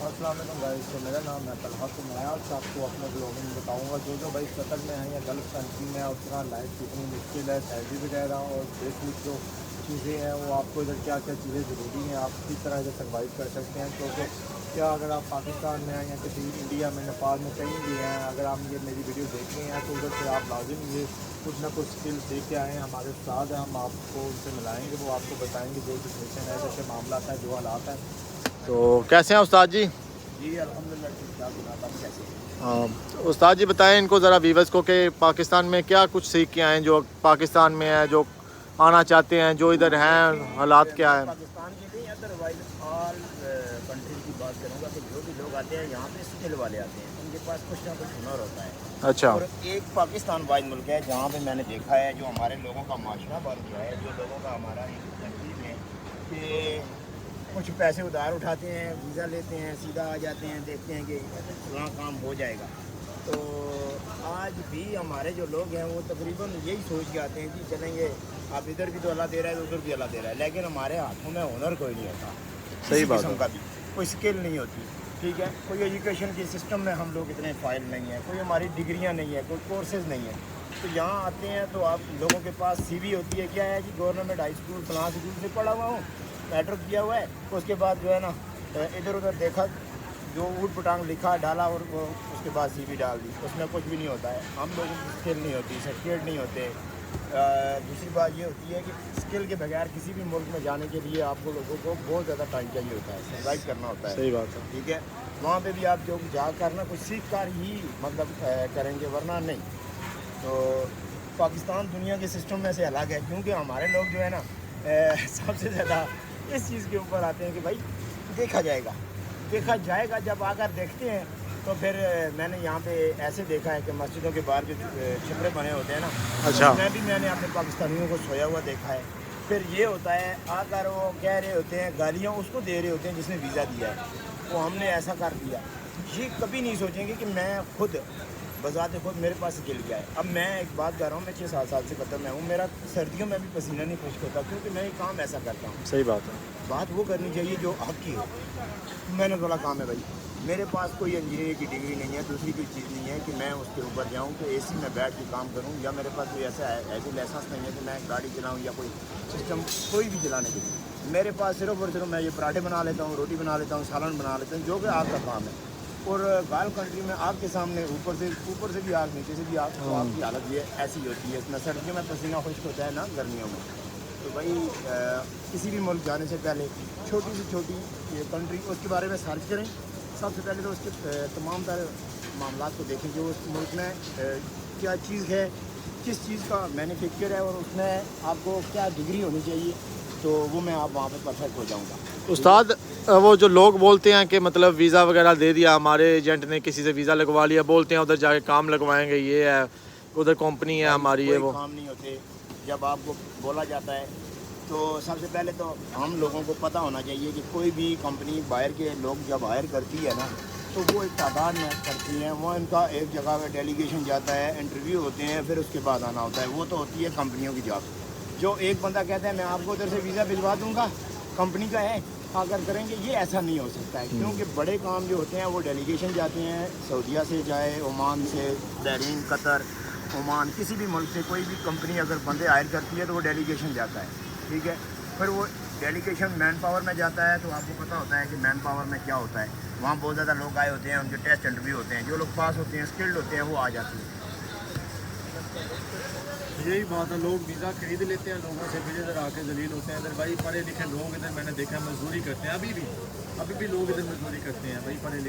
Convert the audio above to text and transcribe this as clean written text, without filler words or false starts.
अस्सलाम वालेकुम गाइस। तो मेरा नाम है तलहा। तो मैं आज आपको अपने ब्लॉग में बताऊंगा जो भाई कतर में है या गल्फ कंट्री में है उसका लाइफ कितनी मुश्किल है, सैलरी वगैरह और बेसिक जो चीज़ें हैं वो आपको इधर क्या क्या चीज़ें ज़रूरी हैं, आप किस तरह से सर्वाइव कर सकते हैं। क्योंकि क्या अगर आप पाकिस्तान में हैं या किसी इंडिया में, नेपाल में कहीं भी हैं, अगर आप ये मेरी वीडियो देख रहे हैं तो उधर से आप लाजिम ये कुछ ना कुछ स्किल सीख के आएँ। हमारे उस्ताद हैं, हम आपको उनसे मिलाएंगे, वो आपको बताएंगे जो सिचुएशन है, जैसे मामला है, जो हालात हैं। तो कैसे हैं उस्ताद जी? जी अल्हम्दुलिल्लाह ठीक ठाक। आप कैसे हैं? उस्ताद जी बताएं इनको ज़रा व्यूवर्स को कि पाकिस्तान में क्या कुछ सीख के आए जो पाकिस्तान में है, जो आना चाहते हैं, जो इधर हैं, हालात क्या है। पाकिस्तान के नहीं, अदरवाइज ऑल कंट्रीज की बात करूँगा कि जो भी लोग आते हैं यहाँ पे स्किल वाले आते हैं, उनके पास कुछ ना कुछ हुनर होता है। अच्छा। और एक पाकिस्तान वाइज मुल्क है जहाँ पे मैंने देखा है जो हमारे लोगों का माशरा बन गया है, जो लोगों का हमारा एक तहजीब है कि कुछ पैसे उधार उठाते हैं, वीज़ा लेते हैं, सीधा आ जाते हैं, देखते हैं कि वहाँ काम हो जाएगा। तो आज भी हमारे जो लोग हैं वो तकरीबन यही सोच के आते हैं कि चलेंगे, आप इधर भी तो अल्लाह दे रहा है, उधर भी अल्लाह दे रहा है, लेकिन हमारे हाथों में हुनर कोई नहीं होता। सही बात किस्म का भी कोई स्किल नहीं होती, ठीक है। कोई एजुकेशन के सिस्टम में हम लोग इतने फाइल नहीं हैं, कोई हमारी डिग्रियाँ नहीं है, कोई कोर्सेज़ नहीं है। तो यहाँ आते हैं तो आप लोगों के पास CV होती है, क्या है कि गवर्नमेंट हाई स्कूल फलां स्कूल से पढ़ा हुआ हूँ, मैट्रिक किया हुआ है। उसके बाद जो है ना इधर उधर देखा, जो ऊट पटांग लिखा डाला और वो उसके बाद CV डाल दी, उसमें कुछ भी नहीं होता है। हम लोगों की स्किल नहीं होती, सर्टिफिकेट नहीं होते। दूसरी बात ये होती है कि स्किल के बगैर किसी भी मुल्क में जाने के लिए आपको लोगों को बहुत ज़्यादा टाइम चाहिए होता है, सर्वाइव करना होता है। सही बात है। ठीक है, वहाँ पे भी आप जो जाकर ना कुछ सीख कर ही मतलब करेंगे, वरना नहीं। तो पाकिस्तान दुनिया के सिस्टम में से अलग है, क्योंकि हमारे लोग जो है ना सबसे ज़्यादा इस चीज़ के ऊपर आते हैं कि भाई देखा जाएगा। जब आकर देखते हैं तो फिर मैंने यहाँ पे ऐसे देखा है कि मस्जिदों के बाहर जो छपरे बने होते हैं ना, अच्छा। मैंने अपने पाकिस्तानियों को सोया हुआ देखा है। फिर ये होता है, आकर वो कह रहे होते हैं, गालियाँ उसको दे रहे होते हैं जिसने वीज़ा दिया है, तो हमने ऐसा कर दिया। ये कभी नहीं सोचेंगे कि मैं खुद बजाते खुद मेरे पास स्किल क्या है। अब मैं एक बात कर रहा हूँ, मैं 6-7 साल से कतर में हूँ, मेरा सर्दियों में भी पसीना नहीं खुश्क होता, क्योंकि मैं ये काम ऐसा करता हूँ। सही बात है। बात वो करनी चाहिए जो हक की हो। मैंने बोला काम है भाई, मेरे पास कोई इंजीनियर की डिग्री नहीं है, दूसरी कोई चीज़ नहीं है कि मैं उसके ऊपर जाऊँ कि AC में बैठ के काम करूँ, या मेरे पास कोई ऐसा ऐसी लाइसेंस नहीं है कि मैं गाड़ी चलाऊँ या कोई सिस्टम कोई भी चलाने के लिए। मेरे पास सिर्फ और सिर्फ मैं ये पराठे बना लेता हूँ, रोटी बना लेता हूँ, सालन बना लेता हूँ, जो कि आपका काम है। और गल्फ कंट्री में आपके सामने ऊपर से भी आग, नीचे से भी आग, तो आपकी हालत ये ऐसी होती है। इसमें सर्दियों में पसीना खुश्क होता है ना, गर्मियों में। तो भाई किसी भी मुल्क जाने से पहले छोटी से छोटी कंट्री उसके बारे में सर्च करें। सबसे पहले तो उसके तमाम तरह मामला को देखें जो उस मुल्क में क्या चीज़ है, किस चीज़ का मैन्युफैक्चर है, और उसमें आपको क्या डिग्री होनी चाहिए, तो वो मैं आप वहाँ पे परफेक्ट हो जाऊँगा। उस्ताद वो जो लोग बोलते हैं कि मतलब वीज़ा वगैरह दे दिया, हमारे एजेंट ने किसी से वीज़ा लगवा लिया, बोलते हैं उधर जाके काम लगवाएंगे, ये है उधर कंपनी है हमारी, ये वो काम नहीं होते। जब आपको बोला जाता है तो सबसे पहले तो हम लोगों को पता होना चाहिए कि कोई भी कंपनी बाहर के लोग जब हायर करती है ना, तो वो एक तादाद में करती हैं। वो इनका एक जगह पे डेलीगेशन जाता है, इंटरव्यू होते हैं, फिर उसके बाद आना होता है। वो तो होती है कंपनियों की जॉब। जो एक बंदा कहता है मैं आपको उधर से वीज़ा भिजवा दूंगा, कंपनी का है, अगर करेंगे, ये ऐसा नहीं हो सकता है। क्योंकि बड़े काम जो होते हैं वो डेलीगेशन जाते हैं, सऊदीया से जाए, ओमान से, बहरीन, कतर, ओमान, किसी भी मुल्क से कोई भी कंपनी अगर बंदे हायर करती है तो वो डेलीगेशन जाता है, ठीक है। फिर वो डेलीगेशन मैन पावर में जाता है, तो आपको पता होता है कि मैन पावर में क्या होता है। वहाँ बहुत ज़्यादा लोग आए होते हैं, उनके टेस्ट इंटरव्यू होते हैं, जो लोग पास होते हैं, स्किल्ड होते हैं, वो आ जाते हैं। यही बात है, लोग वीज़ा खरीद लेते हैं लोगों से, फिर इधर आके जलील होते हैं। इधर भाई पढ़े लिखे लोग इधर मैंने देखा मजदूरी करते हैं, अभी भी लोग इधर मजदूरी करते हैं भाई, पढ़े